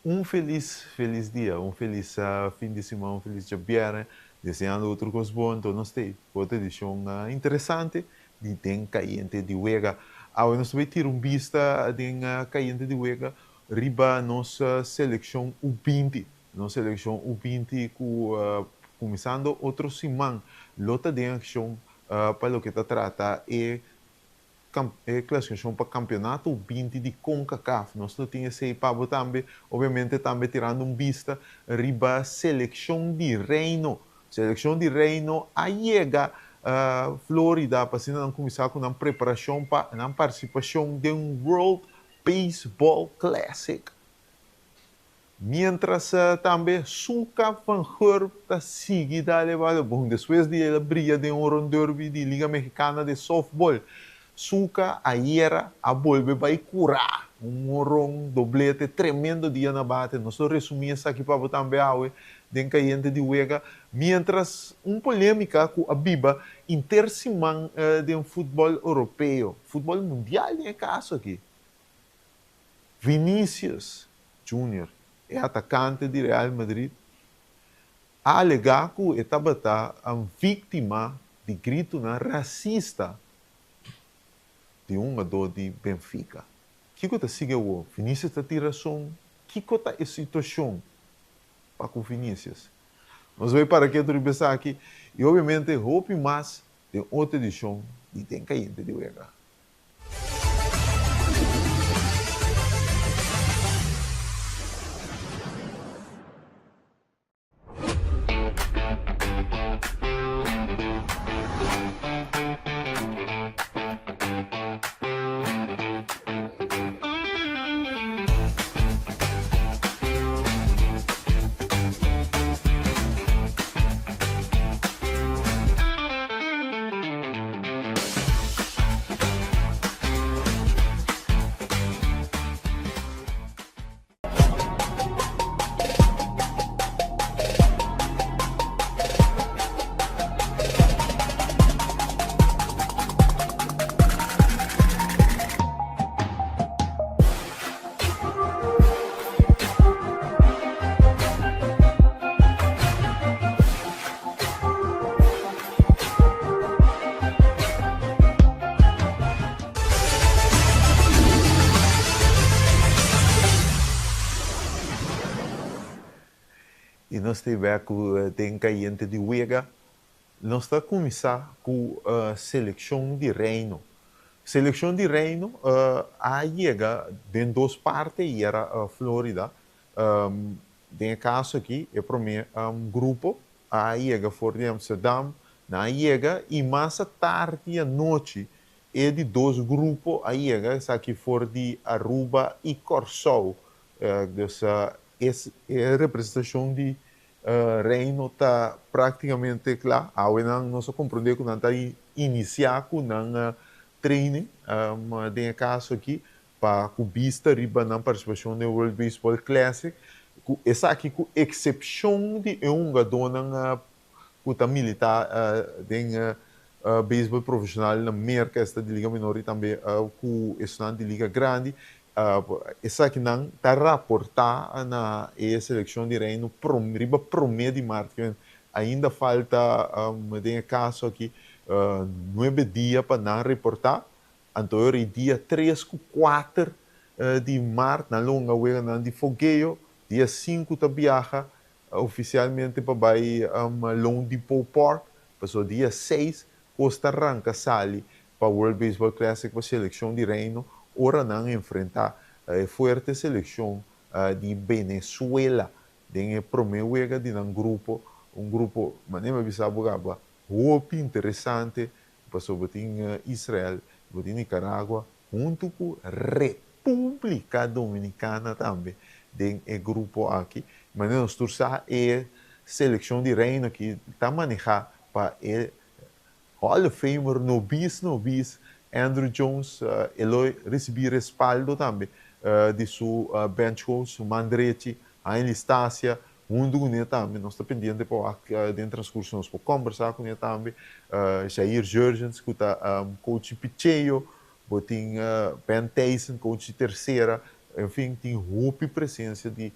Um feliz dia, um feliz fim de semana, um feliz dia, deseando outro coisa bom, então nós temos outra edição interessante de tem caiente de Uega. Nós vamos ter vista de caiente de Uega, riba nossa seleção U20, nossa seleção U20 começando outro semana, lota de ação para o que está trata classificação para campeonato 20 de CONCACAF. Nós não tínhamos esse papo também, obviamente também tirando vista riba seleção de Reino. Seleção de Reino a chega Flórida para não começar com a preparação para a participação de World Baseball Classic. Mientras também Suca Van Herb está seguida levada. Bom, depois de ela brilha de derby de Liga Mexicana de Softball. Suca ayer a volver vai curar um doblete tremendo dia na bate. Nós resumimos aqui para também den caiente de Uega, mientras polêmica com a Biba intersimão de futebol europeu, futebol mundial é caso aqui. Vinícius Júnior é atacante de Real Madrid, a alegar que estava vítima de grito racista de um jogador de Benfica. Que coisa sigue o Vinícius está tendo razão? Que coisa é a situação para com Vinícius? Nós vamos para aqui outro pensar aqui e obviamente roupa mais de outra edição de Tem Caiente de Uega. E nós tivemos que tem caiente de Uega, nós está começar com a seleção de Reino. Seleção de Reino a chega de duas partes, e era a Flórida. Tem caso aqui, é para mim um grupo, a chega for de Amsterdam, na chega, e mais tarde à noite, é de dois grupos, a chega, aqui for de Aruba e Corsou. É a representação de Reino está praticamente claro. Agora nós compreendemos que nós estamos iniciando com o treino, mas tem caso aqui, para o vista riba na participação do World Baseball Classic, essa aqui com exceção de um jogador que está militar em beisebol profissional na América, esta de Liga Menor e também com estudante de Liga Grande. Essa aqui não está raportada na seleção de Reino riba promedio de março. Ainda falta, tem caso aqui, 9 dias para não reportar. Então, dia 3 e 4 de março, na longa wega de fogueio, dia 5 está viaja oficialmente para vai Long Depot Park, passou dia 6, Costa Rica sale para World Baseball Classic para a seleção de Reino, ora não enfrentar a forte seleção de Venezuela, tem primeiro wega de um grupo, mas nem me bisabo gaba, muito interessante, passou em Israel, em Nicarágua, junto com República Dominicana também, tem um grupo aqui, mas nós torçamos a seleção de Reino que está manejada para Hall of Famer novice, Andrew Jones, ele recebeu respaldo também de seu bench coach, Mandretti, a Elistácia, mundo com ele também. Nós estamos pendentes para dentro do transcurso, nós podemos conversar com ele também. Jair Jurgens, que está coach Picheio, tem Ben Tyson, coach terceira, enfim, tem roupa e presença de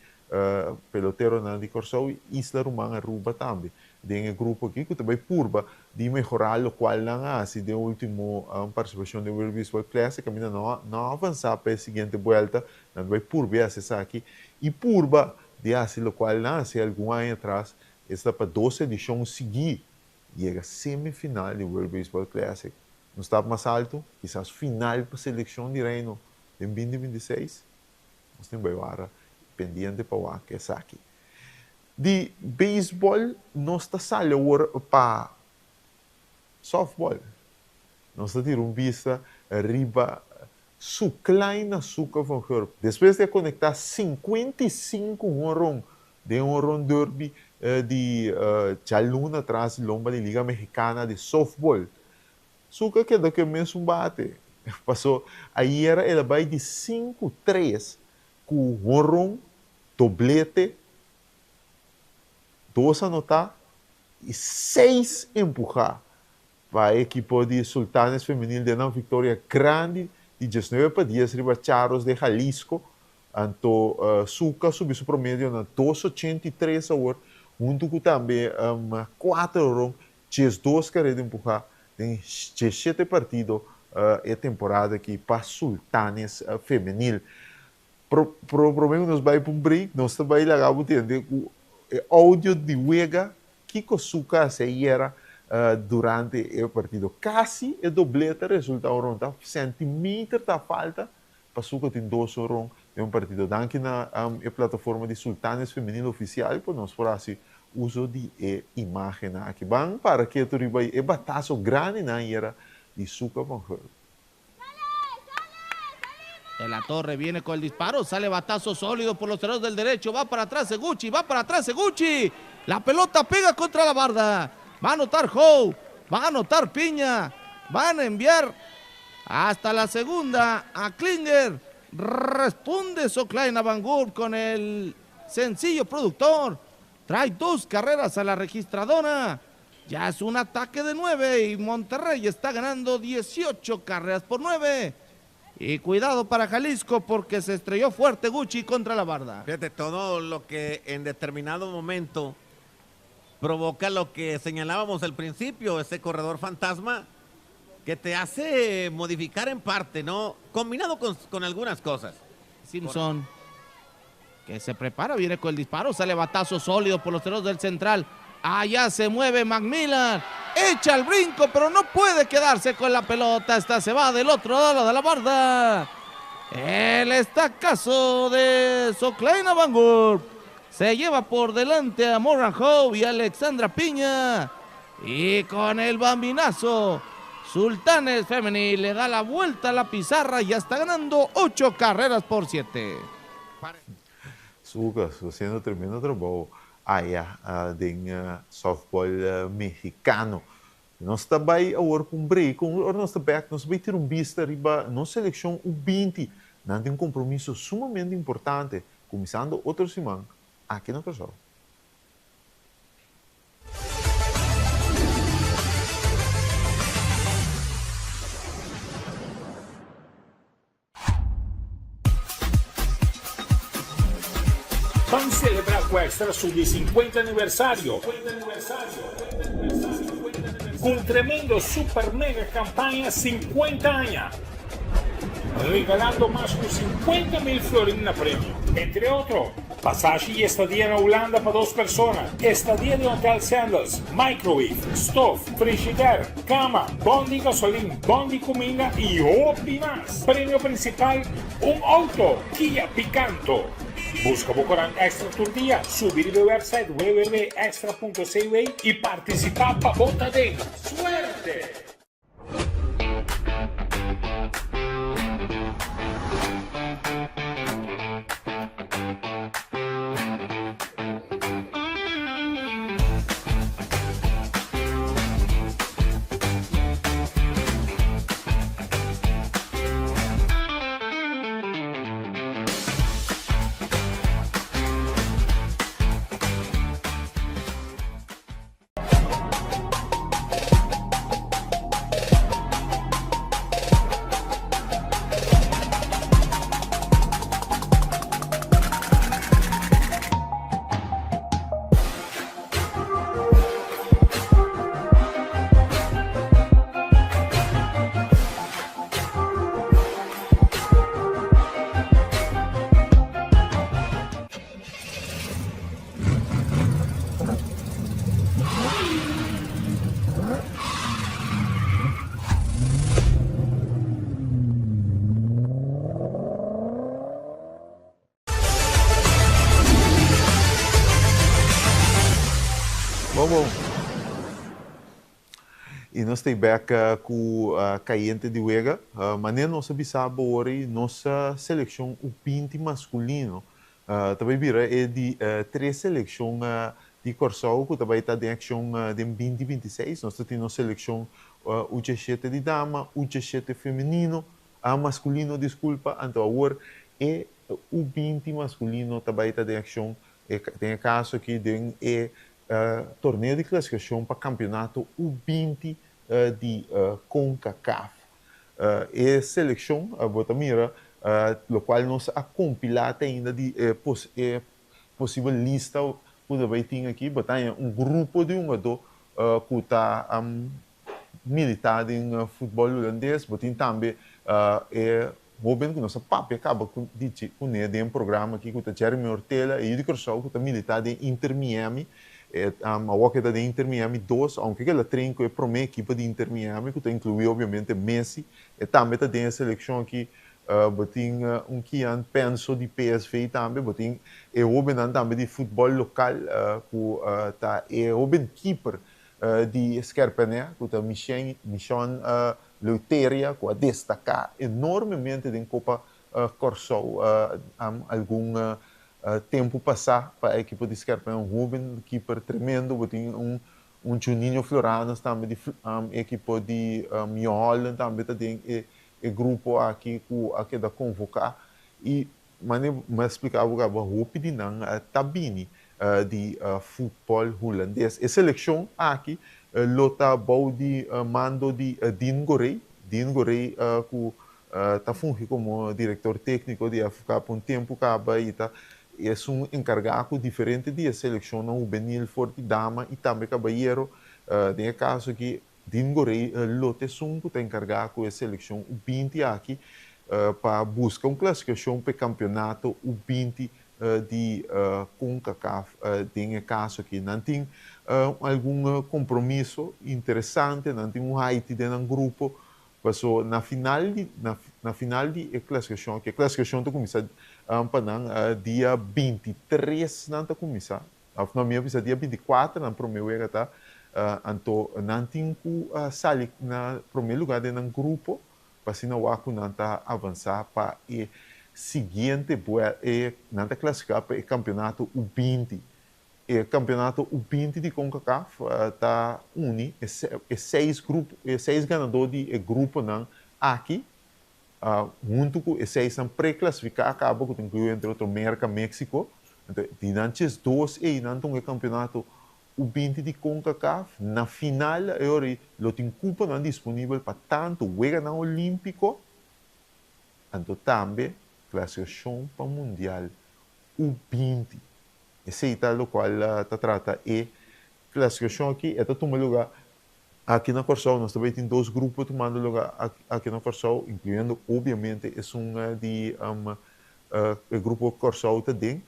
pelotero na de Corsou e Isla Romana Aruba também. Tem um grupo aqui que também purba de melhorar o qual não há, se de último participação do World Baseball Classic, ainda não avançar para a seguinte volta, não vai purba essa aqui, e purba de assim o qual não, se algum ano atrás, está para 12 edições seguir, chega semifinal do World Baseball Classic. Não está mais alto, quizás final para a seleção de reino em 2026, nós temos agora pendiente para o que é aqui. De beisebol, nós está saindo para softball. Nós está tirando vista riba su kleine suca van Gurp. Depois de conectar 55 honrón de honrón derby de Chaluna atrás lomba de Liga Mexicana de softball. Suca que do que mesmo bate. Passou, aí era ele vai de 5-3 com honrón, doblete, 2 anotar e 6 empurrar para a equipe de Sultanes Femenil de uma vitória grande de 19-10 riba Charros de Jalisco. Anto Suca subiu seu promédio na 2,83 a hora, junto com também 4 ron, 2 carreiras de empurrar, tem 7 partidos a temporada aqui para Sultanes Femenil. Provavelmente nós vamos para um break, nós também vamos entender o áudio de Wega que o Suca se era durante o partido. Quase o doblete resulta o ronda, centímetro da falta, para Suca tem 2 ron de partido. Danke na plataforma de Sultanes Feminino Oficial, por nós por assim uso de imagem aqui. Bang para que tu riba e batazo grande na era de Suca Van Gurp. De la Torre viene con el disparo, sale batazo sólido por los cerrados del derecho, va para atrás Seguchi, la pelota pega contra la barda, va a anotar Howe, va a anotar Piña, van a enviar hasta la segunda a Klinger, responde Soclaina Van Gurp con el sencillo productor, trae 2 carreras a la registradora, ya es un ataque de 9 y Monterrey está ganando 18 carreras por 9. Y cuidado para Jalisco porque se estrelló fuerte Gucci contra la barda. Fíjate, todo lo que en determinado momento provoca lo que señalábamos al principio, ese corredor fantasma que te hace modificar en parte, ¿no? Combinado con algunas cosas. Simpson, que se prepara, viene con el disparo, sale batazo sólido por los cerros del central. Allá se mueve Macmillan, echa el brinco, pero no puede quedarse con la pelota. Esta se va del otro lado de la barda. El estacazo de Soclaina Van Gurp se lleva por delante a Morgan Howe y Alexandra Piña. Y con el bambinazo, Sultanes Femenil le da la vuelta a la pizarra y ya está ganando 8 carreras por 7. Suca, haciendo tremendo trabajo allá en softball mexicano. Nós também agora com um break, agora nós vamos ter um vista riba na seleção U20, não tem um compromisso sumamente importante, começando outra semana aqui na Cachorro. Van celebrar com Extra su 50 aniversario. Con tremendo super mega campaña 50 años. Regalando más de 50,000 florines a premio. Entre otros, pasaje y estadía en Holanda para 2 personas. Estadía de Hotel Sandals, microwave, stove, frigider, cama, bondi gasolina, bondi comida y OPI más. Premio principal, un auto Kia Picanto. Busca Bocorán Extra Tour Día, subir el website www.extra.cv y participar para botadera. ¡Suerte! bom. E nós temos com a Caiente de Uega, mas nossa bisaba hoje, nossa seleção, o 20 masculino, também vira é de 3 seleções de Corsol, que também está em ação de 2026. Nós temos nossa seleção o 17 de dama, o 17 feminino, a masculino, desculpa, então agora é o 20 masculino também está em ação. Tem caso aqui de torneio de classificação para campeonato U20 de CONCACAF. É seleção, Botamira, o qual nós a compilar ainda de possível lista que vai ter aqui, botar grupo de jogador que está militar em futebol holandês, botar também Boben, que nossa papi acaba com um programa aqui com o Jeremy Ortela e o Corsol, que está militar em Inter Miami, a Walker de Inter Miami 2, aunque ela treina com a primeira equipa de Inter Miami, que está incluído, obviamente, Messi, e também tem a seleção aqui, botin Kian Penso de PSV também, botin e Boben também de futebol local, que está é Boben keeper de Skerpené, que está Michon Leuteria, que a destacar enormemente em Copa Corsol, algum tempo passar para a equipe de Skerpené, Ruben, keeper tremendo, botin Juninho Floranos também de equipe de New Holland também tem grupo aqui que da convocar e me explicava o que de não Tabini de futebol holandês. A seleção aqui lota bom de mando de Dean Gorey que está fungindo como diretor técnico de África por tempo acaba e tá é encargado diferente de seleção no juvenil forte dama e também caballeiro tem caso que Dean Gorey lote que está encargado da seleção U20 aqui para buscar uma classificação para o campeonato U20 de CONCACAF. Tem caso que não tem algum compromisso interessante, não tem Haiti dentro do grupo, passou na final de classificação, que a classificação está começando para dia 23 não está começando. Na minha visão dia 24 na primeira tá então não tem que sair na primeiro lugar dentro do grupo para se não está avançar para o seguinte não está classificar para o campeonato U20. O campeonato U20 de CONCACAF está unido seis ganadores de grupo não aqui junto com os 6 pré-classificados acaba que inclui entre outros América México então dinantes 2 e não tem o campeonato U20 de CONCACAF na final ele tem cupo não disponível para tanto jogar no Olímpico então também classificação para o Mundial U20. Esse é o qual trata e classificação aqui é tomar lugar aqui na Corsol. Nós também temos 2 grupos tomando lugar aqui na Corsol, incluindo obviamente de o grupo Corsol também.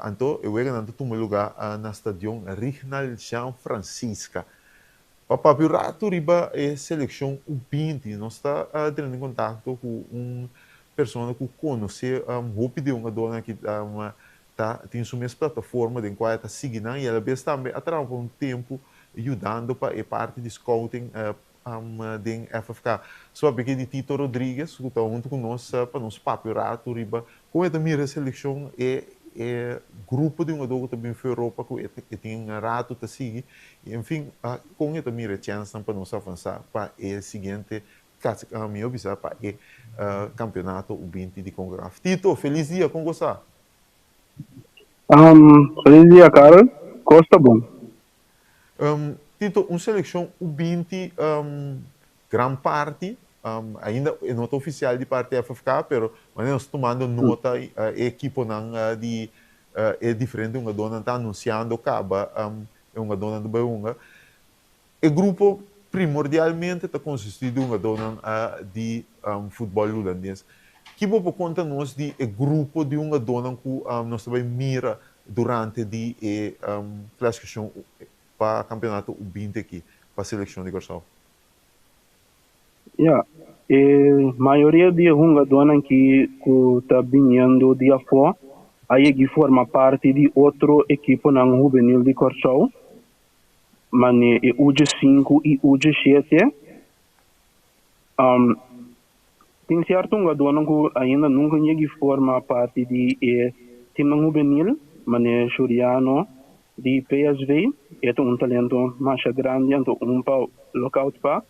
Então eu vou tomar lugar na estação Regional São Francisco. Para o rato riba é seleção U20. Nós está entrando em contato com uma pessoa que conhece de uma dona que tem sua mesma plataforma em qual está seguindo e ela vez também através de um tempo ajudando para a parte de scouting de FFK. Só porque de Tito Rodrigues que está junto com nós para nos papel rato riba com a minha seleção é grupo de uma dona que também foi Europa que tem rato tá seguir e enfim com a minha chance para nos avançar para o seguinte a minha visão para o campeonato U20 de CONCACAF. Tito, feliz dia com você. Feliz dia, Carol. Costa bom. Tito, uma seleção U20, grande parte, ainda não é oficial de parte da FFK, mas nós tomando nota, a equipe é diferente, uma dona está anunciando que é uma dona do Beunga. O grupo primordialmente está consistido de uma dona de futebol holandês. Que vou contar nos de grupo de uma dona que nós também mira durante a classificação para o campeonato U20 aqui, para a seleção de Corsol. A maioria de uma dona que está vindo de fora, aí que forma parte de outra equipe na juvenil de Corsol. mane e UG5 e UG7. Tem certo jogador que ainda nunca ninguém forma parte de time juvenil, mane Soriano de PSV, é um talento mais grande, então para lockout pa,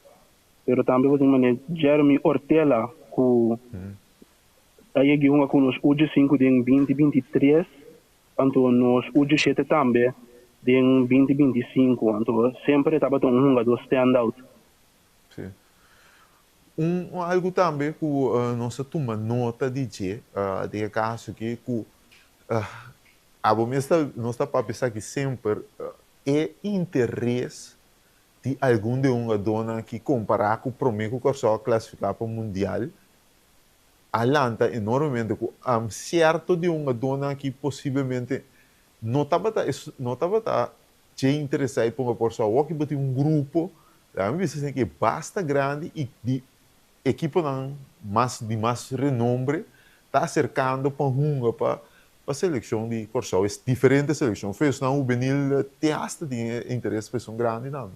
pero também você mane Jeremy Ortela que aí que com os UG5 de 2023, então nos UG7 também de 2025, então sempre estava um jogador standout. Sim. Algo também que nós toma nota de caso que a nós está para pensar que sempre é interesse de algum de uma dona que comparar com o primeiro que só classificar para o mundial alanta enormemente com certo de uma dona que possivelmente não estava interessado por uma pessoa que tem um grupo que basta grande e de equipe de mais renombre está cercando para a seleção de Corsau. É diferente seleção. Fez não o Benil tem hasta de interesse para um grande não.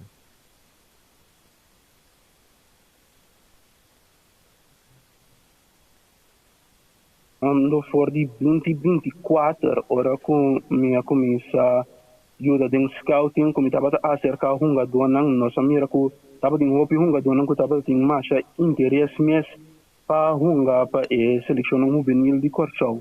Ando for de 2024, ora com minha começa ajuda de scouting, como estava a cercar um jogador, nossa mira que estava de um jogador que estava de mais interesse mesmo para jogar para a seleção juvenil de Corsau.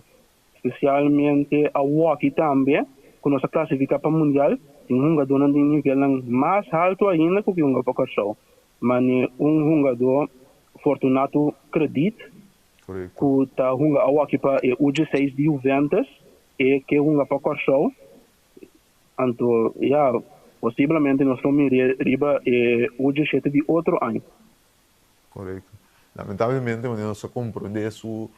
Especialmente a Waki também, que nossa classifica para o mundial, tem um jogador de nível mais alto ainda que joga para Corsau. Mas um jogador Fortunato Credit, que está jogando aqui para o UG6 de Juventus e que joga para Corsau. Então, possivelmente nós vamos riba o UG7 de outro ano. Correto. Lamentavelmente, nós só compreendemos o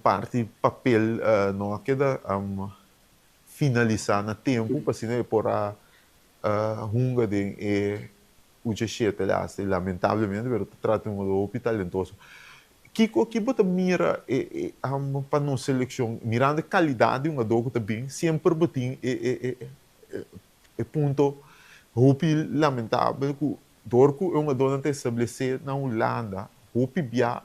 parte papel não queda finalizar no tempo para se por a hunga de UG7 lamentavelmente, mas trata um grupo talentoso. Que bota mira para nossa seleção, mirando a qualidade de um jogador também, sempre botin ponto hopi lamentável que dorco é um jogador que estabelecer na Holanda, hopi bia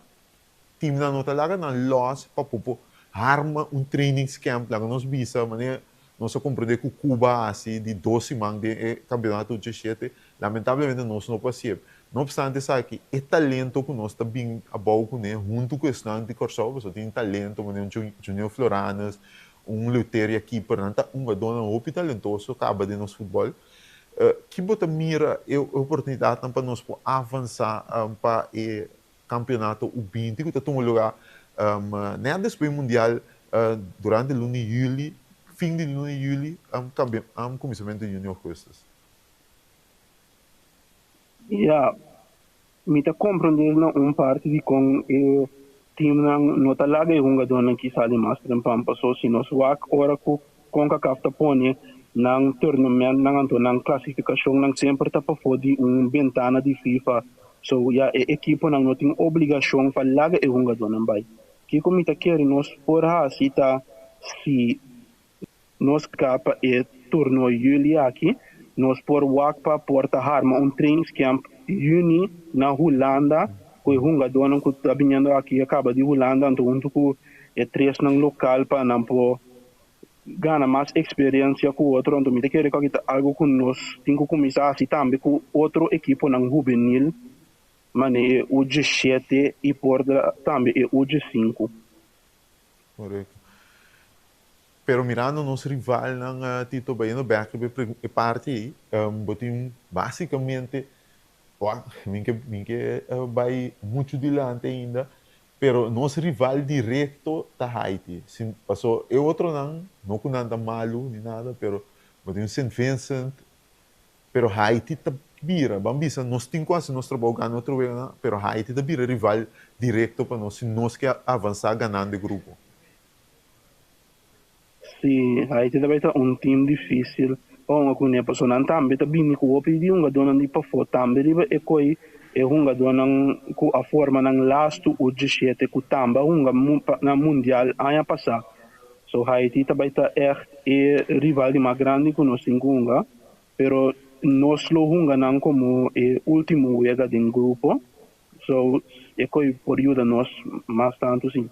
time na nota lá na loss para popo arma training camp lá nós bisa mané nós compreender que Cuba assim de 12 man de campeonato de 7 lamentavelmente nós não passamos. Não obstante, sabe que é talento que nós também abaixo, né, junto com o estudante de Corsau, você tem talento, um Junior Floranas, Leutério aqui, portanto, dona muito talentoso, acaba de nosso futebol. Que bota mira a oportunidade para nós avançar para o campeonato U20, que está tomando lugar depois do Mundial, durante o lunes e julho, fim de lunes e julho, começamento de Junior Costas. Me está compreendendo parte de com o time não está lá de jogador que sai mais para pampa só se nós wak ora com a cafta pone nang tournament nang classificação nang sempre está para fodi ventana de FIFA so equipe não tem obrigação para lá de jogador não vai que como está quer nós por se nós capa torneio julho aqui nós por Wakpa porta harma training camp juni na Holanda que jogador que está vindo aqui acaba de Holanda então com três no local para não por ganhar mais experiência com o outro então me quer que algo que nós temos que começar assim também com outro equipe não juvenil mas o G7 e por também o G5. Correto. Pero mirando nosso rival ng Tito Bayano Beck e parte botin basicamente minha vai muito dilante ainda pero nosso rival direto tá Haiti passou eu outro não com nada malo nem nada pero botin Saint Vincent pero Haiti tá bira bambisa nós temos quase nós trabalhando outro vez pero Haiti tá bira rival direto para nós se nós quer avançar ganhando o grupo. Sim, Haiti também é time difícil. Bom, com a pessoa também está bem com o pedido jogador de para fora também é coi é jogador com a forma ng last o G7 com tamba na mundial ano passado. So Haiti também está rival de mais grande que nós temos pero nos lo hungan como último juega del grupo. So, coi por ayuda nos más tanto, sim.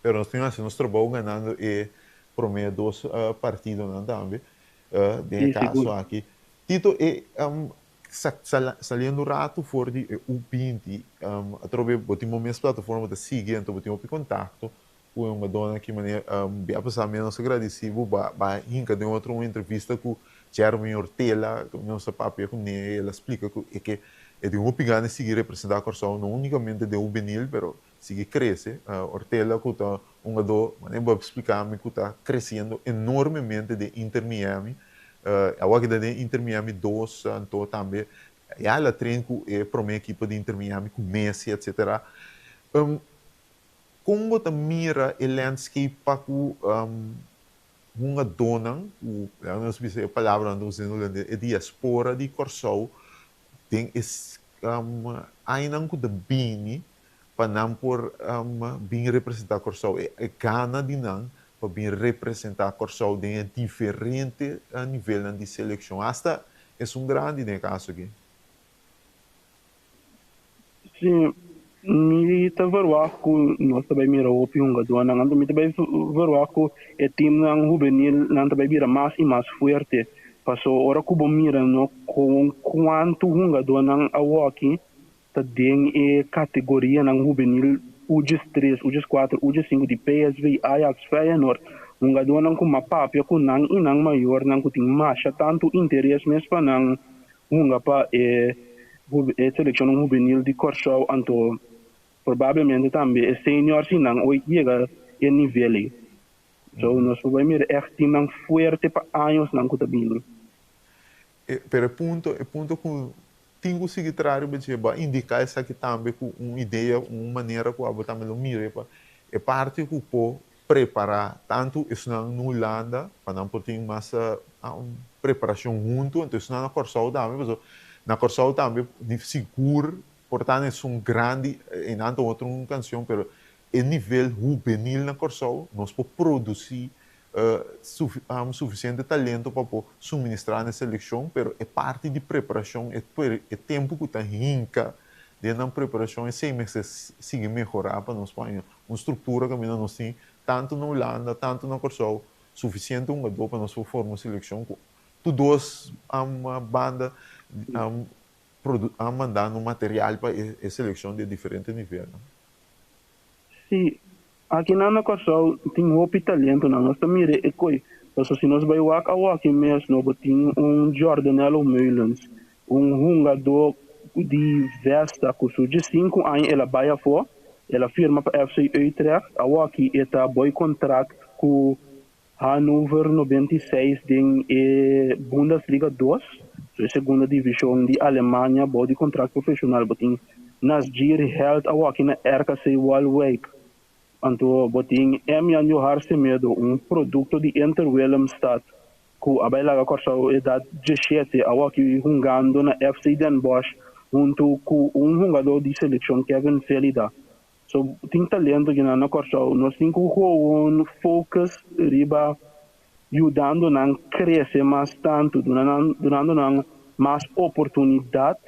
Pero nós temos nós trabalhamos ganhando por meio dos partidos também. De caso aqui. Tito, saliendo rato fora de U20, através de uma mesma plataforma de seguir, então botimos em contato com uma dona que maneira bem passar menos agradecido, vai inca de outra entrevista com Jeremy Ortela, que não se papel com ele, ela explica que é de uma pegada seguir representar a Corsão não unicamente de juvenil, mas seguir cresce. Ortela que está uma do, maneira para explicar-me que está crescendo enormemente de Inter Miami. Agora que de Inter Miami 2, então também ela treina com a minha equipe de Inter Miami com Messi, etc. Como você mira o landscape para uma dona, não sei se a palavra não usando a diaspora de Corsão, tem ainda com de bini para não por bem representar Corsão, gana de não para bem representar Corsão em diferente nível de seleção. Hasta é grande caso aqui. Sim, me tá verwaku nós também mira o piunga do anang, me também verwaku é time nang juvenil nang também mira mais e mais forte. Passou ora que bom mira no com quanto hunga do anang awaki tá den categoria nang juvenil UGS 3, UGS 4, UGS 5 de PSV, Ajax, Feyenoord. Hunga do anang com uma papia com nang inang maior nang com ting masha tanto interesse mesmo para nang hunga pa seleção juvenil de Corsão, então provavelmente também é senior se não hoje chega em nível. Então nós vamos ver echt não forte para anos não que bem. Pero o ponto que tenho que seguir para indicar essa aqui também com uma ideia, uma maneira que eu também mire é parte que eu preparar tanto isso na Holanda para não ter mais preparação junto, então isso na Corsão também, na Corsão também seguro, portanto é grande e não outra canção, mas o nível juvenil na Corsão nós podemos produzir suficiente talento para suministrar na seleção, mas é parte de preparação, é tempo que está rinca dentro da preparação, e 6 meses seguir melhorar para nós Espanha, uma estrutura que nós temos tanto na Holanda, tanto na Corsão, suficiente para nós formar uma seleção. Tu duas banda mandando material para a seleção de diferentes níveis. Sim, aqui na Corsão tem muito talento, nós também é coi. Então se nós vai aqui mesmo, nós tem Jordanello Meulens, jogador de Vesta que surge 5 anos ela vai fora, ela firma para FC Utrecht, aqui está boy contrato com Hannover 96 de Bundesliga 2, a segunda divisão de Alemanha, body contrato profissional, botin Nasdir Held aqui na RKC Waalwijk. Então, botin Emjan Johar Semedo, produto de Inter Willemstad, que a Bailaga Corsão é da 17, aqui jogando na FC Den Bosch, junto com jogador de seleção Kevin Felida. So, tem talento aqui na Corsão, nós temos focus riba ajudando a crescer mais tanto, dando mais oportunidade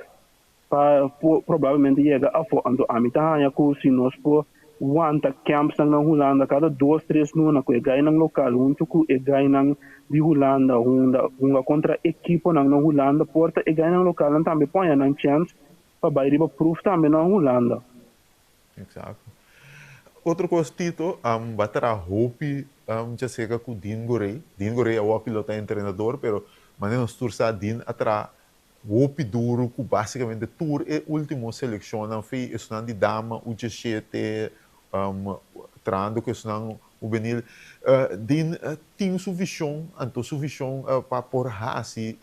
para provavelmente chegar a fora. Então, a mitad é se nós por wanta camps na Holanda, cada 2, 3 nuna que ganha no local, junto com e ganha de Holanda, uma contra equipe na Holanda, porta e ganha no local, também põe na chance para bair riba proof também na Holanda. Exato. Outra coisa, Tito, baterá hope, já sei que o Din Gorey é o piloto e treinador, pero maneira nós tursa Din atra hope duro, que basicamente tour é a última seleção, não foi isso não de dama, o G7, trando que isso não o Benil, Din tem sua visão, então sua visão para por assim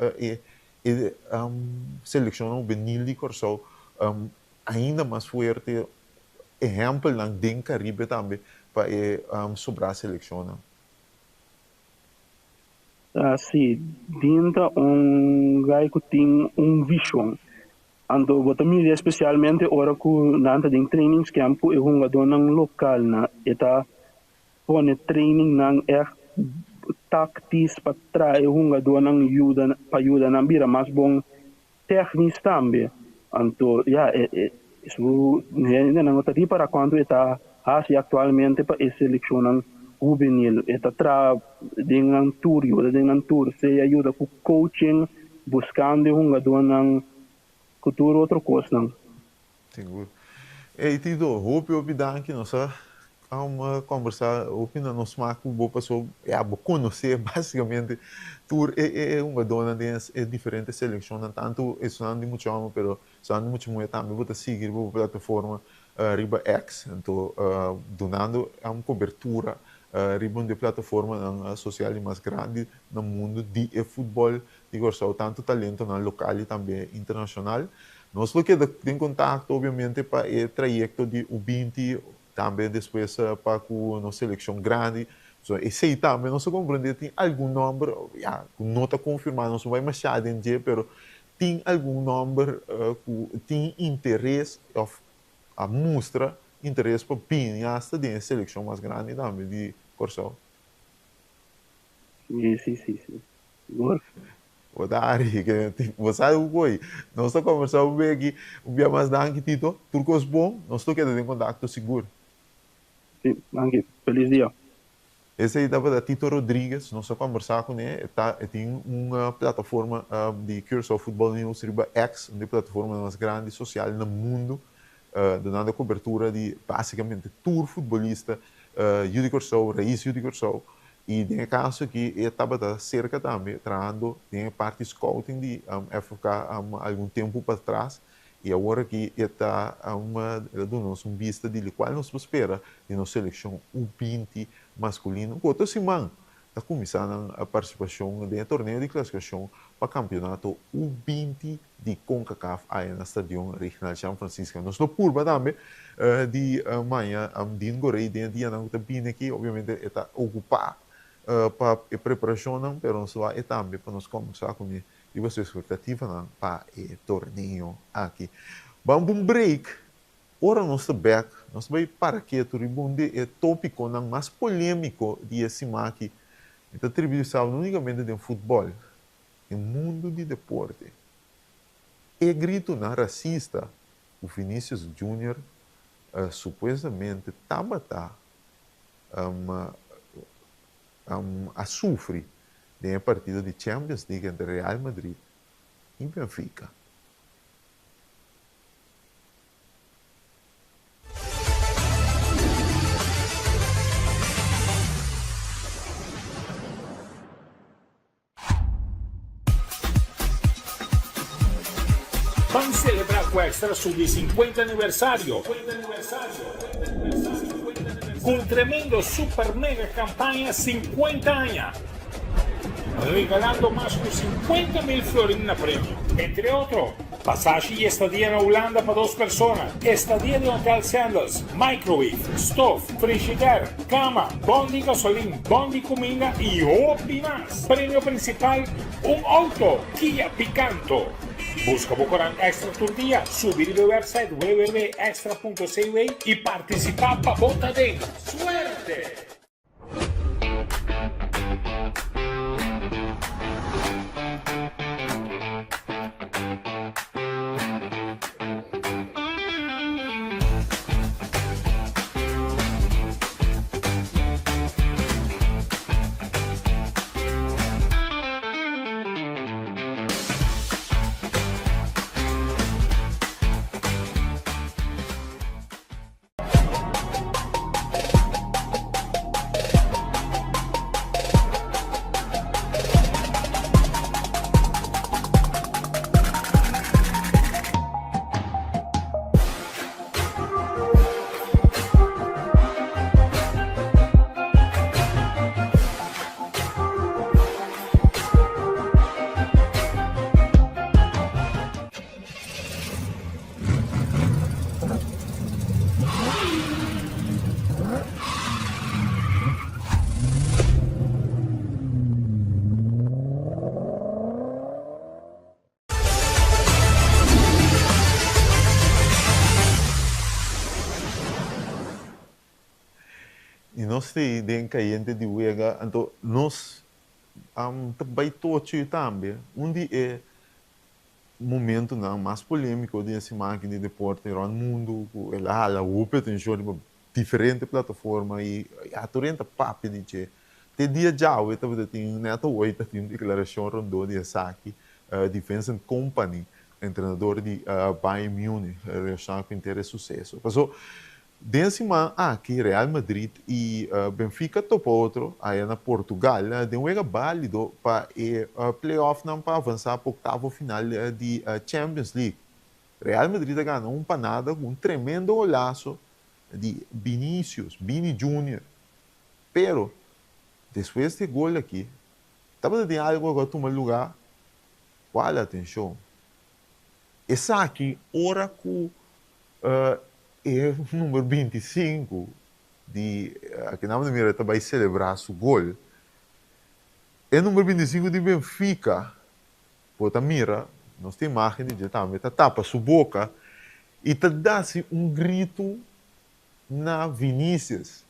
seleção o Benil de Corsão ainda mais forte. Exemplo lang din Caribe também para sobrar a seleção. Sim, dinta gai que tem visão. Então, eu também especialmente ora que nanta de trainings camp é jogador nang local na eta pone training nang tactis para trazer jogador não ajuda para ajudar na bira mais bom técnicos também. Então, isso não está para quando está atualmente para a seleção juvenil. Está dengan tour, se ajuda com coaching, buscando jogador não futuro outra coisa não. Seguro. E Tito, hope que nós vamos conversar, opina nos marco boa pessoa, conhecer basicamente tour uma dona de diferentes seleções, tanto isso não é muito amo, pero só não muito muito também vou seguir a plataforma Riba X, então donando uma cobertura riba de plataforma social mais grande no mundo de futebol, digo só tanto talento na local e também internacional. Nós lo que tem contato, obviamente, para o trajeto de U20, também depois para a seleção grande. So, e sei também, nós compreendemos que tem algum número, não está confirmado, não vai mais chato em dia, mas tem algum número que tem interesse, a mostra interesse para pinhar da seleção mais grande também de Corsol. Sim. Agora. Dari, que você sabe o que nós estamos conversando bem aqui, um dia mais danke, Tito, tudo é bom, nós estamos em contato seguro. Sim, danke, feliz dia. Esse aí estava da Tito Rodrigues, nós estamos conversando com ele, tem uma plataforma de Curaçao Football News, Riba X, uma plataforma mais grande social no mundo, dando cobertura de basicamente tour futebolista, Yudi Corsol, Raiz Yudi Corsol. E tem caso aqui, ele estava cerca também, trabalhando em parte scouting de FK algum tempo para trás. E agora que ele está dando uma vista de qual nós espera de nossa seleção U20 masculino. Outra semana, está começando a participação de torneio de classificação para o campeonato U20 de CONCACAF aí no Estádio Regional São Francisco. Nós não curva também de amanhã, de Gorei, de dia não está bem aqui, obviamente está ocupado para a preparação, mas nós vamos também para nós conversar com ele e a sua expectativa para o torneio aqui. Vamos um break. Ora nós estamos back, nós vamos para que o ribunde é tópico mais polêmico de esse aqui. Então, tribuição não unicamente de futebol, no mundo de deporte. É grito na racista, o Vinícius Júnior supostamente estava a sofrer de partida de Champions League entre Real Madrid e Benfica. Vamos celebrar com o Extra Sub-50 aniversário. Com tremendo super mega campanha 50 años. Regalando más de 50.000 florines en premio. Entre otros, pasaje y estadía en Holanda para 2 personas. Estadía de Hotel Sandals, microwave, stove, frigider, cama, bondi gasolina, bondi comida y hopi más. Premio principal, un auto Kia Picanto. Busca Bocorán Extra tu día, subir el website www.extra.cv y participar para bota de ¡Suerte! E nós temos caiente de Uega, então nós também toche também, onde é momento não mais polêmico desse máquina de deporte no mundo, ela a UPE tem show de diferente plataforma e a torrenta papo de che. Te dia já o estava tem neto oito tem declaração rondou de Saki Defense and Company, treinador de Bayern Munich, relação com interesse sucesso. Passou desse man aqui Real Madrid e Benfica topo outro aí na Portugal de um válido para playoff não para avançar para o oitavo final de Champions League. Real Madrid ganhou um panada com um tremendo golaço de Vini Júnior. Pero depois desse gol aqui, estava de algo que toma lugar. Qual a atenção? Essa aqui, ora que é o número 25 que na maneira também celebrar seu gol. É o número 25 de Benfica. Pota mira, nós temos imagem de também, tapa sua boca e dá-se um grito na Vinícius.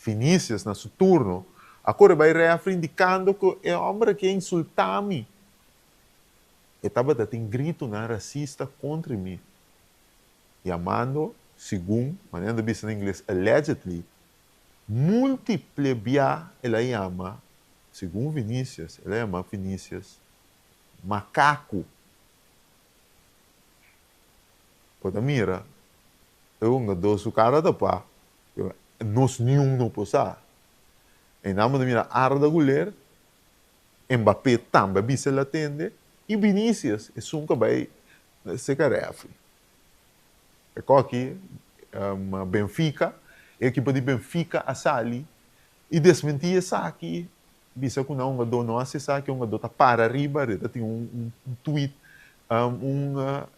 Vinícius, na seu turno. Agora vai reafir indicando que é o homem que insulta-me. E estava dando grito na racista contra mim. Chamando, segundo, maneira de dizer em inglês, allegedly, múltiple via ela chama, segundo Vinícius, ela chama Vinícius, macaco. Quando mira, eu não dou sua cara da pá, nós nenhum não passar. Em nome de mira, arda goleiro, Mbappé também bisa la tende, e Vinícius, é um que vai se carefe. É aqui, Benfica, a equipa de Benfica a sali e desmentia essa aqui. Bisa que não não acessa que um tá para arriba, tem um tweet,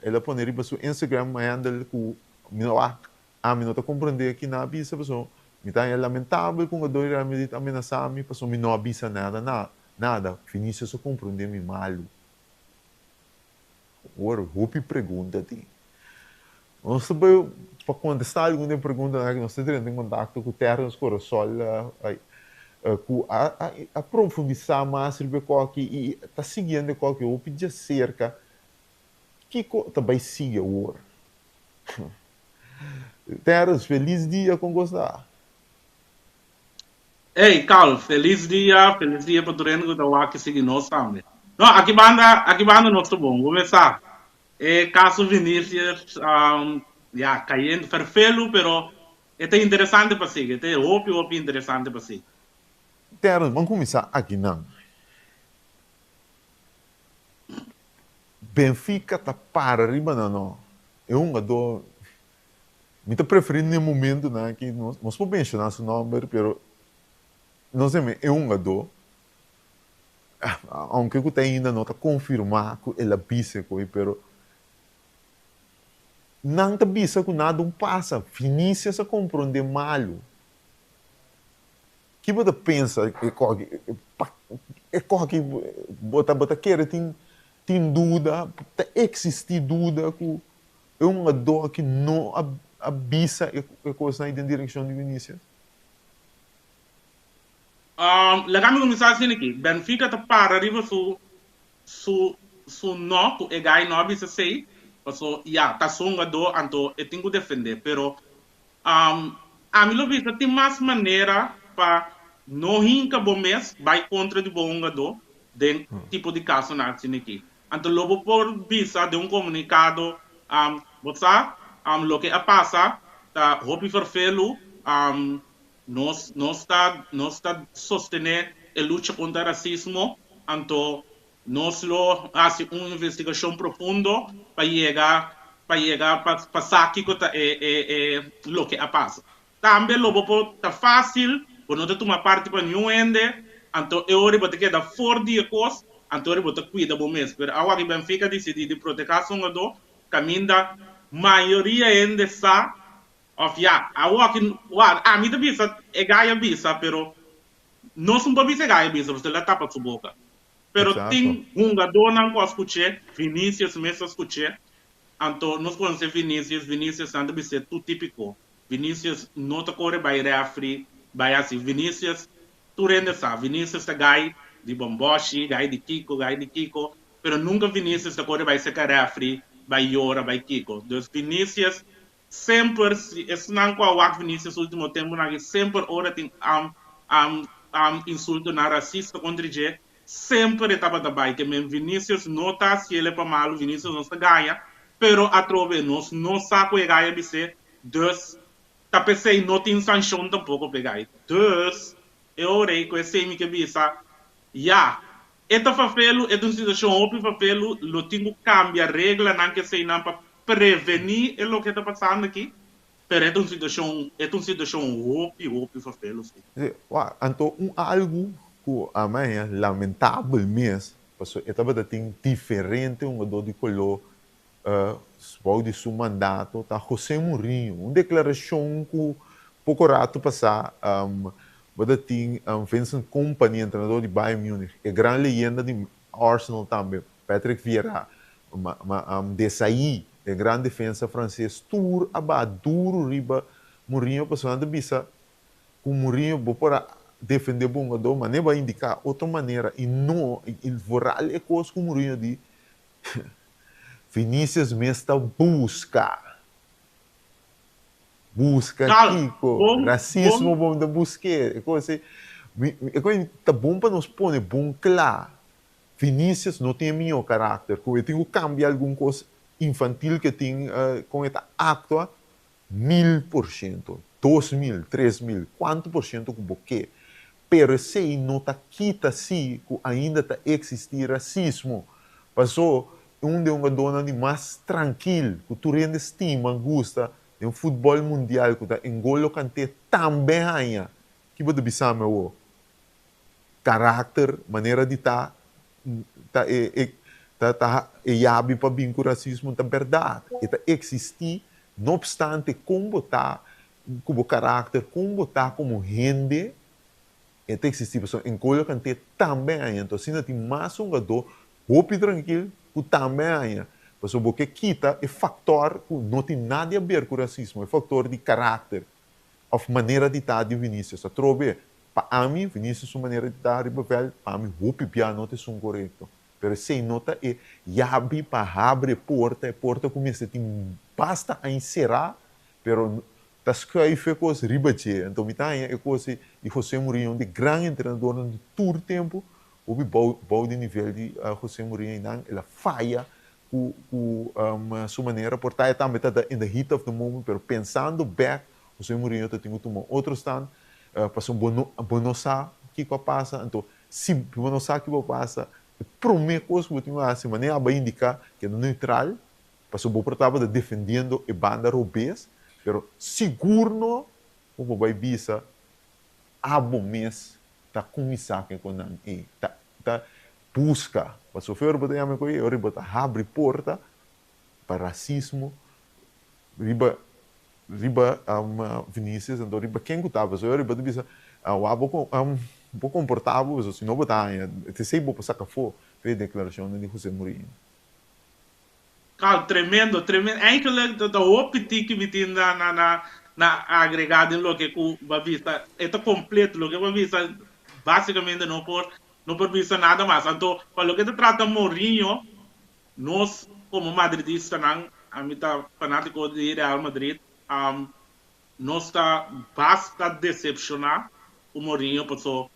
ela põe arriba seu Instagram, handle que me não tá compreender que na bisa pessoa, me tá lamentável com a dor realmente ameaçar me, pessoa me não avisa nada, Vinícius só compreender me malo. Agora, Rupi pergunta-te. Nós também, para contestar alguma pergunta, nós temos em contato com o Terence Corosol, a profundizar mais sobre qualquer e está seguindo qualquer o pedir cerca que também siga o ouro. Terence, feliz dia com gostar. Ei, Carl, feliz dia para o treino da UAC seguir nós também. Não, aqui banda nós estamos bom, vou começar. Caso Vinícius, caindo perfeito, pero é interessante para si, é hope interessante para si. Terence, vamos começar aqui não. Benfica tá para arriba não. É do me tá preferindo no momento né que nós podemos mencionar seu nome, pero não sei, é do aunque eu ainda não está confirmado que ele avisa coi, pero não está avisa que nada passa. Vinícius a compreender malo. Que você pensa que bota querer tem dúvida, existe dúvida que é uma dor que não avisa a coisa na direção de Vinícius? Legal começar assim aqui. Benfica tá para arriba su nó que é gai não bisa sei. Passo tá songa do anto eu tenho que defender, pero a mim lo vista tem mais maneira para não hinca bom mês vai contra de bom jogador de tipo de caso na assim aqui. Anto lobo por visa de comunicado você lo que passa tá hobby verfelo nós está sostener a luta contra o racismo, então nós lo hace uma investigação profunda para chegar para saber o que passa. Também lo tá fácil, quando não toma parte para nenhum ende, então eu hora vou ter fora de coisa, então eu vou ter cuidar bom mesmo. Mas agora que Benfica decide de proteger o jogador, caminha maioria ende sa a mim também é gaia bisa, pero não são para gaia bisa, você lá tapa sua boca. Pero tem jogador não pode escutar, Vinícius mesmo escutar, então nós conhecemos Vinícius não deve ser tudo típico. Vinícius não te corre vai refri, vai assim, Vinícius tu rende sa, Vinícius é gaia de Bomboshi, gai de Kiko, pero nunca Vinicius da cor vai ser refri, vai Yora, vai Kiko. Dos Vinicius sempre, esse não qual o Vinicius último tempo, sempre ora tem insulto na racista contra ele, sempre estava também, que mesmo Vinicius nota se ele é para mal, Vinicius não se ganha, pero a trove não sabe que ganha de ser, dus, tá pensei não tem sanção tampouco pegar, dus, eu orei com esse que bisa, já, esta favelo é uma situação óbvia favelo, lo tenho que cambiar regra, não que sei não para prevenir o que está passando aqui. Pero é uma situação óbvia favelo. Então, algo que a mim é lamentável mesmo, porque estava tem diferente dor de color, uh, de seu mandato, tá José Mourinho, uma declaração que pouco rato passar, tem Vincent Kompany, treinador de Bayern Munich, é grande leyenda de Arsenal também, Patrick Vieira, Desailly, é grande defesa francês, tour duro riba Mourinho, passando de bisa, com Mourinho, para defender o jogador, mas nem vai indicar outra maneira, e não, ele voral é coisa que o Mourinho diz, Vinícius mesmo busca Kiko, racismo bom da busquer, é coisa tá bom para nos pôr bom claro, Vinícius não tem meu caráter, que eu tenho que cambiar alguma coisa infantil que tem com esta actua 1000%, 2000, 3000, quanto por cento que você pero se não está quita se que ainda está existir racismo, passou de uma dona de mais tranquilo, que tu rende estima, gosta de um futebol mundial que está N'Golo Kanté também ainda, que pode pensar meu caráter, maneira de estar e yabi para bem com o racismo da verdade. Eta existir, não obstante, como botar como caráter, como botar como rende, eta existir. N'Golo Kanté também ainda. Então, se não tem mais um jogador, hope tranquilo, que também ainda. Porque quita é fator que não tem nada a ver com o racismo, é fator de caráter, ou maneira de estar de Vinícius. A trobe, para mim, Vinícius, sua maneira de estar, para mim, hope não é correto. Pero se nota é yabi para abrir porta, a porta começa a ter basta a encerrar, pero tá escreve coisa ribache. Então me tá é coisa de José Mourinho, de grande treinador de todo o tempo, houve bom de nível de José Mourinho não, ela falha com sua maneira portar também tá in the heat of the moment, pero pensando back, José Mourinho tá tendo tomar outro stand, passou bonosa que passa, então se bonosa que passa primeira coisa que eu tenho a semana vai indicar que é neutral, porque eu estava defendendo a banda robês, mas seguro não vai bisa a bom mês tá começar que com não é tá busca, para sofrer para ter a coisa, eu vou abrir porta para racismo, riba Vinícius, então riba quem que estava, eu vou bisa um pouco confortável, se não botar, te sei vou passar café, fez declaração de José Mourinho. Cara, tremendo. Eigenlijk de optie que me tem na agregada em lo que va vista, é completo, lo que va vista, basicamente não por vista nada mais. Então, para lo que se trata Mourinho, nós como madridistas, a mim tá fanático de Real Madrid, nós está bastante decepcionado o Mourinho passou.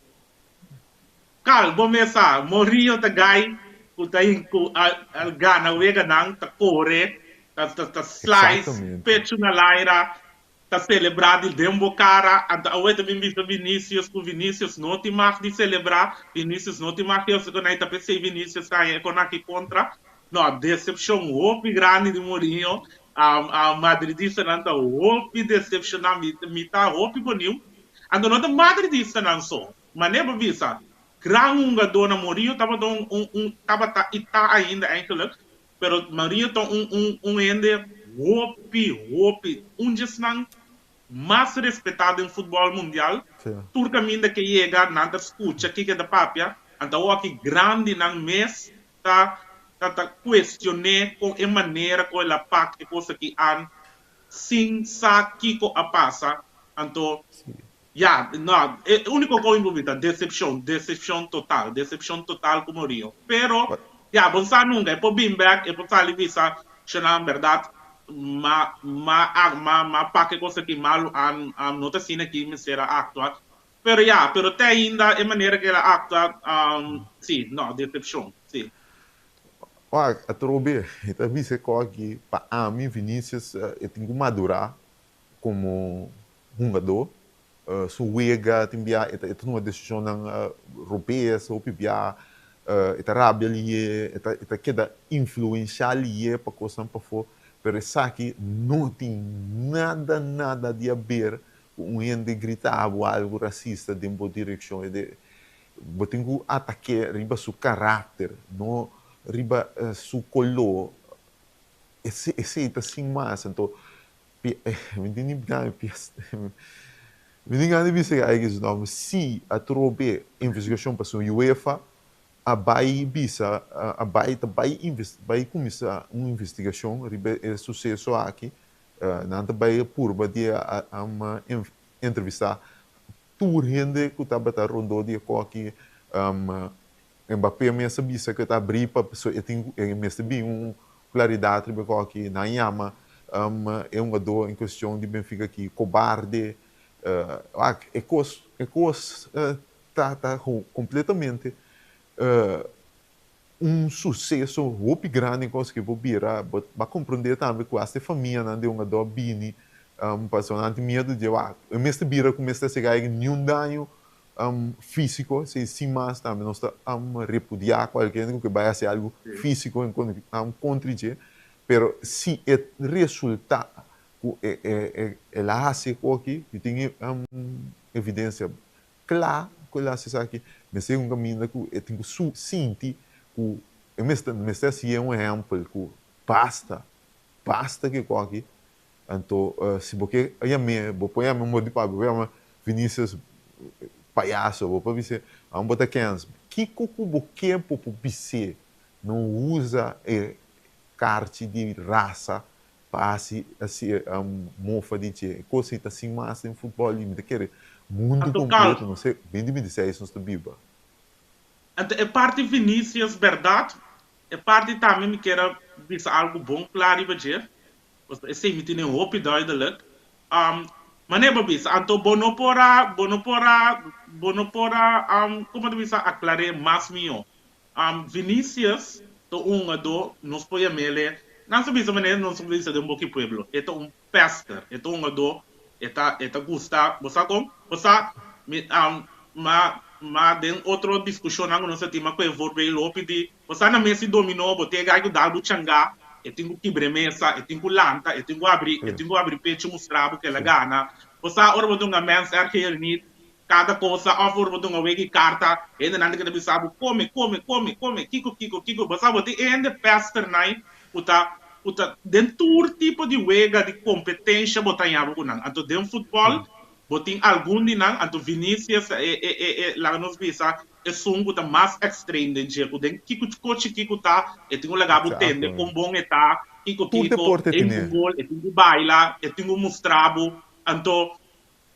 Cara, vamos começar. Mourinho tá gai, o tá com a gana, o ega não tá corre, tá slice, pecho na laira, tá celebrado de cara. A outra também visto Vinícius, com Vinícius não tem mais de celebrar, Vinícius não tem mais de eu quando aí tá pensei Vinícius tá com aqui contra. Não, decepção óbvio grande de Mourinho. A madridista não tá óbvio decepcionado, me tá óbvio bonito. Ando não tá madridista não só, mas nem para visa. Grande jogador na Mourinho tava tá ainda eigenlijk, pero Mourinho tá ainda hopi, just não mais respeitado em futebol mundial. Tur caminho que chega na escuta aqui que da papia, então aqui grande não mês tá questionar com a maneira com ela pacta coisa que an sim sa kiko a passa, então Ya, no, el único que envolvida, decepción total como Rio. Pero, ya, vos sabes nunca, es por Bimberg, es por salir visa, en verdad, pa que cosa que mal, não te cine que me será actuar. Pero ya, pero te ainda, é maneira que ela actua, sim, não, decepção, sim. Olha, a Trobe, eu disse que para mim, Vinícius, eu tenho que madurar como jogador. Su wega timbia itu uma decisão europeia so pibia ita rabia ali ita queda influenciar ali para coisa para for pero essa aqui não tem nada de a ver com gente gritar algo racista dentro da direção de botem que ataque riba su caráter não riba su color esse ita assim mais então me entende bem Meningen bisa eigenlijk nou se a trobe investigação para a UEFA a bai bisa a bai ta bai começar uma investigação ribe é sucesso aqui não ta bai purba dia a uma entrevista tour gente que tá bata rondo dia com aqui Mbappé me sabia que tá abrir para pessoa eu tenho me sabia claridade ribe com aqui na Yama é um jogador em questão de Benfica aqui cobarde tá completamente sucesso muito grande que vou virar, mas compreender também que essa família de uma dor bini, passou não tem medo de eu mesmo vira começa a chegar nenhum dano físico, se sim mais também nós estamos repudiar qualquer que vai ser algo físico contra pero se é resultado ela hace aqui e tem evidência clara que ela se aqui mas é caminho que eu tenho que sentir que mas assim é exemplo que basta que aqui então se você aí vou pôr a memória de pago vou Vinícius palhaço vou para você vamos botar cans que você pode não usa carte de raça passe assim mofa de que coisa assim mais em futebol e me querer mundo completo não sei bem de me dizer isso não biba é parte Vinícius verdade é parte também me queira dizer algo bom claro e dizer esse me tem hope duidelijk mas nem babis anto bonopora como tu bisa aclarar mais mio Vinícius to jogador nos põe a mele não sabia maneira não sabia de um pouco pueblo é pesca é um jogador é gusta você como você mas tem outra discussão não sei tema que eu vou ver lopi de você na mesa dominou botei gai dar do changa eu tenho que bremesa eu tenho que lanta eu tenho que abrir pecho mostrar que ela gana você ora botou uma mens aqui ni cada coisa offer botou uma wegi carta ainda não que deve saber come kiko você botou ainda pesca nai uta dentro tipo de wega de competência botar em algo não então dentro futebol botin algum de não então Vinícius lá nos visa é sungo tá mais extreme de jeito den kiko tá e tenho legal botende com bom eta kiko em gol e tenho baila e tenho mostrabo então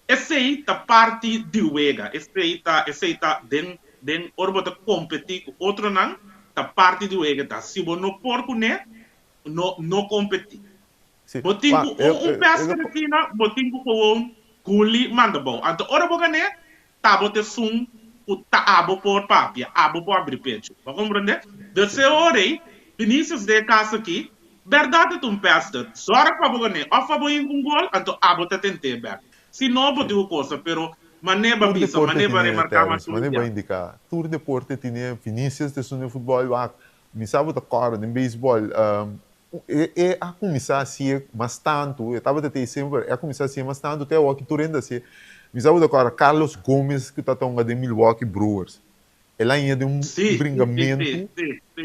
esse tá parte de wega esse tá den orbota competir com outro não tá parte de wega tá se você não porco né não competir. Botinho pesca aqui na botinho com culi manda bom. Então ora boga né tá bote sum o tá abo por papia abo por abrir pecho. Vai compreender? Desse hora Vinícius de casa aqui verdade tu pesca. Só para boga né ou fa boin com gol então abo te tente ber. Se não bote coisa pero maneba bisa maneba remarcar mais maneba indicar. Tour de porte tinha Vinícius de no futebol me sabe da cara no beisebol a começar a ser mais tanto, eu estava até sempre, a começar a ser mais tanto, até o que tu renda se, me sabe agora Carlos Gomes que está tonga de Milwaukee Brewers, ela ainda de bringamento,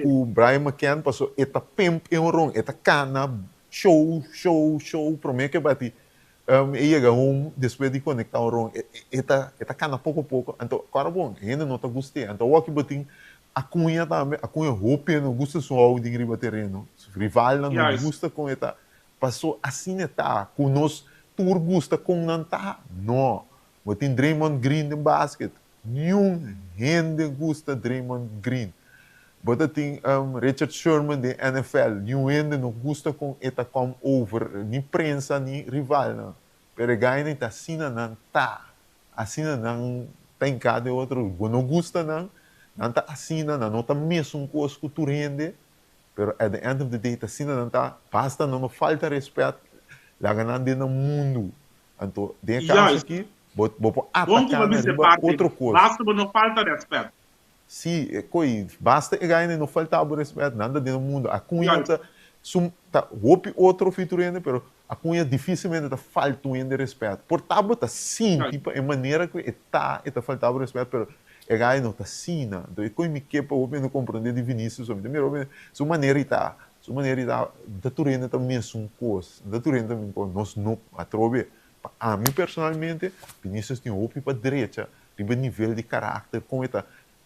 o Brian McCann passou, eta pimp em ron, eta cana, show, para mim que bati, e chega depois de conectar o ron, eta cana pouco a pouco, então agora bom, ainda não está gostei, então o que bati a cunha também, a cunha roupa não gosta só de riba terreno, rival não gosta com eta, passou assim tá, com nós tour gosta com não tá, não, Mas tem Draymond Green no basquete. Nenhum gente gosta de Draymond Green. Bota tem Richard Sherman de NFL. Nenhum gente não gosta com eta come over, nem prensa, nem rival. Não. Pero ganha nem tá assim não tá. Assim não tá em cada outro. Não gosta não tá assim não tá mesmo com as que tu rende. Pero at the end of the day, tá assim não tá. Basta não falta respeito. Lá ganhando no mundo. Então, tem caso aqui, vou Bom que atacar você na parte, outra coisa. basta não falta respeito. Sim, basta ganhar não falta respeito, nada no mundo. A cunha tá outro futuro ainda, pero a cunha dificilmente tá faltando respeito. Portanto, tá sim, tipo, é maneira que tá faltando respeito, pero é ganhar não tá sim, não. Então, eu me quepa, eu não compreender de Vinícius, sua maneira está, da turenda também é um coisa, da turenda também nós não atrobe. A mim personalmente, Vinícius tem um para a direita, tem um nível de caráter, com esta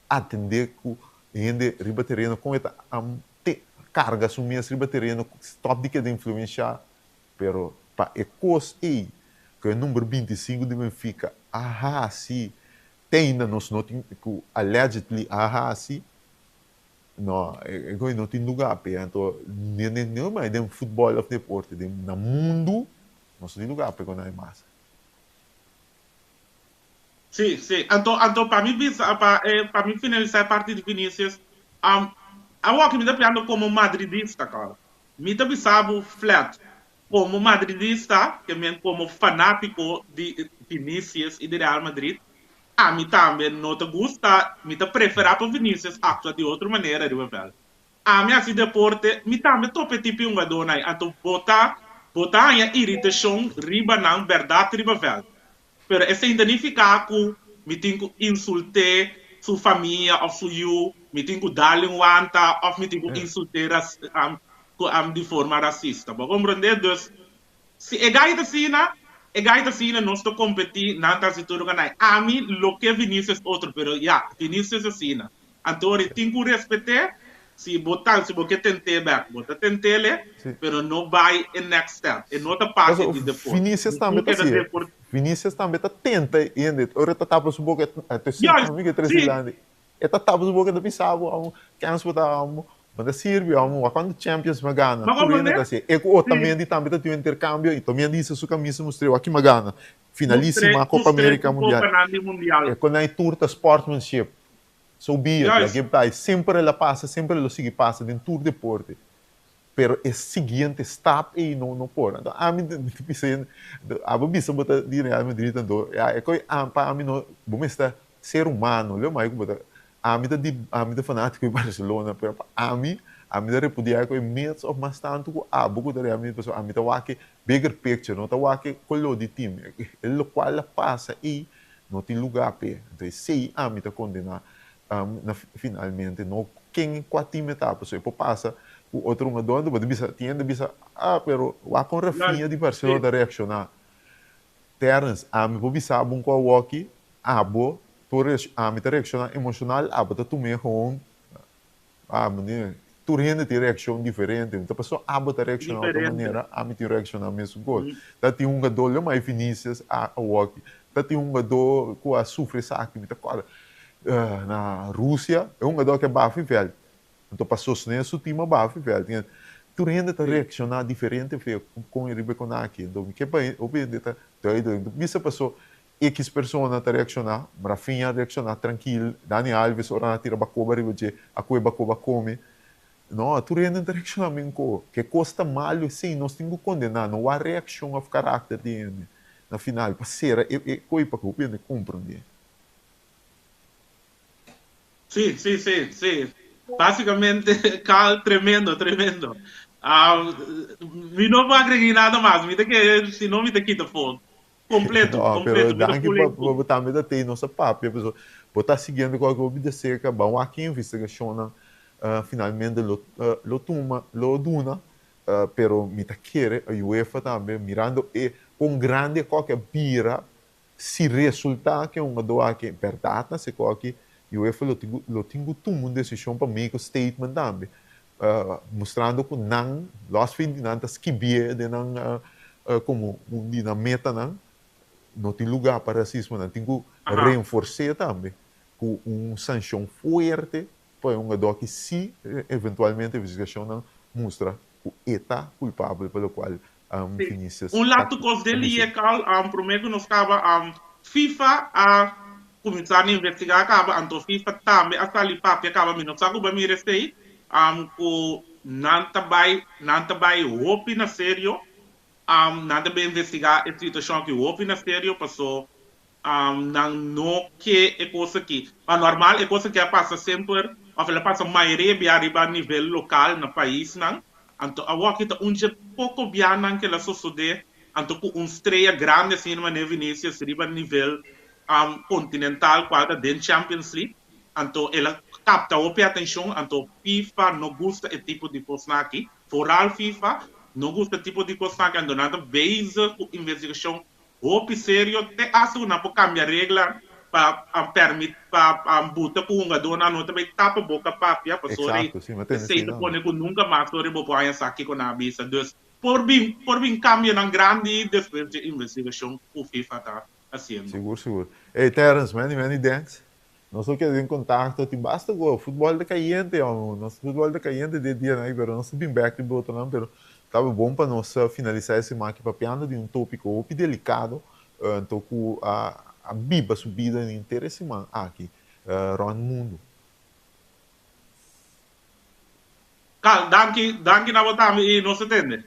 atender com gente riba terreno, com esta carga sumir riba terreno, stop de que de influenciar, pero para é coisa aí, que é o número 25 de Benfica, sim, tem ainda nós não tem que allegedly, sim, não, eu não tenho lugar, então, não mais de futebol of deporte, no mundo, não tem lugar para ganhar massa. Sim, sim. Então para mim, para mim finalizar a parte de Vinícius, eu que me dá como madridista, cara. Me dá pensado flat, como madridista, que mesmo como fanático de Vinícius e de Real Madrid, a mim também não te gusta, me te prefere para Vinícius, actua de outra maneira, de verdade. A mim assim deporte, me também tope tipo um dona, então botar a irritação riba na verdade riba velho. Pero esse identificar com me tenho que insultar sua família ou sua you, me tenho que dar-lhe um anta, ou me tenho que insultar de forma racista. Vou compreender? Então, se é gaita assim, não estou competindo, não está se tudo ganhar. A mim, lo que Vinícius outro, pero Vinícius assim. Então, eu tenho que respeitar, se você tentei back, você tentei, pero não vai em next step. E não está parte de depois. Vinícius também está assim. Vinícius também está tenta ainda. Ora está tapa su boca, até sim, amiga Tresilândia. Está tapa su boca da pisava, quem se botar mas sirve, quando Champions magana, correndo assim. E o também também tem um intercâmbio e também disse sua camisa mostrou aqui magana, finalíssima a Copa América Mundial. E quando aí tour da sportsmanship, so be it, sempre ela passa, sempre ela sigue passa dentro tour de deporte. Pero é seguinte stop e não por. Então, a mim disse, a bisa bota de Real Madrid então, é coi para mim não, bom está ser humano, leu mais bota. A mim da fanático em Barcelona, pero a mim da repudiar coi meses of mais tanto com a boca da Real Madrid, a mim da wake bigger picture, não tá wake color de time. Ele qual passa e não tem lugar para. Então, sei a mim da condenar finalmente não quem qual time tá, pessoal, passa o outro jogador, bisa, pero wa com Rafinha de Barcelona da reaccionar. Terence, vou bisa bom com o walkie, por tá reaccionar emocional, tá tomei com, menina, tu rende tem reação diferente, então pessoa tá reaccionar de outra maneira, tem reaccionar mesmo gol. Tá tem jogador, mais Vinícius, o walkie, tá tem jogador que sofre saque, tá quase na Rússia, é jogador que é bafo velho. Então, passou nesse time baixo, velho. Tu ainda está reaccionar diferente com ele com aqui. Então, que para o bem está doido. Isso passou X pessoa está reaccionar, Rafinha reaccionar tranquilo, Dani Alves ora tira bacoba ribe a coisa bacoba come. Não, tu ainda está reaccionar bem com que custa mal, sim, nós temos que condenar, não há reação ao caráter dele. Na final, para ser coisa para que o bem compreender. Sim. Basicamente, Carl, tremendo. Me não vou agregar nada mais, senão me quita fogo. Completo. Pero daqui para botar me tem nossa papo, a pessoa botar seguindo com a Globo de cerca, bom aqui investigação finalmente lo duna, pero me quer a UEFA também mirando e com grande qualquer bira se resultar que doa que verdade se qualquer e o UEFA lo tinha tomado uma decisão para make a statement também, mostrando que não, nós findamos que bia de não como na meta não, não tem lugar para racismo, não tem que Ajá. reforçar também com sanção forte para um jogador que se eventualmente a investigação não mostra o ETA culpável pelo qual Sim. Vinícius Um lato cos dele é cal, prometo nos acaba FIFA a começar a investigar acaba, então FIFA também a sali papi acaba me não sabe me restei o nanta vai hope na sério nada bem investigar a situação que hope na sério passou não no que é coisa que a normal é coisa que passa sempre ela passa a maioria de arriba a nível local no país não então a kita onde pouco bianan que ela sucede então com estreia grande assim no Vinícius arriba a nível continental quadra dentro Champions League então ela capta a atenção então FIFA não gosta esse tipo de coisa aqui foral FIFA não gosta tipo de coisa aqui então nada base com investigação hope sério te acho na por cambiar regra para permitir para botar com um jogador na nota vai tapa boca papia para sorry Exato, sim, mas tem sei assim, de não. pone com nunca mais sorry vou pôr essa aqui com a bisa dus por bem cambio na grande depois de investigação o FIFA está fazendo Seguro, seguro. Hey, Terence, many thanks. Nós só queremos em contato, te basta go. Futebol de caliente, nosso futebol de caliente de dia, né? Pero nós bem back de boto, não, pero estava bom para nós finalizar esse máquina papiando de um tópico muito delicado, então com a biba subida de interesse aqui, Ron Mundo. Cal, danke na botar e não se entende.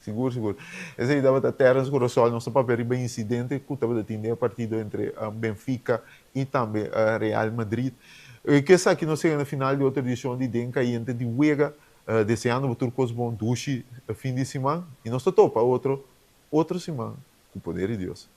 Seguro, seguro. Esse aí dava Terence Corosol, nosso papel bem incidente, que estava detendo a partida entre Benfica e também Real Madrid. Que está aqui no segundo final de outra edição de Denca e entre de Uega, desejando o turcos bom duche fim de semana, e nós topa outra semana, com o poder de Deus.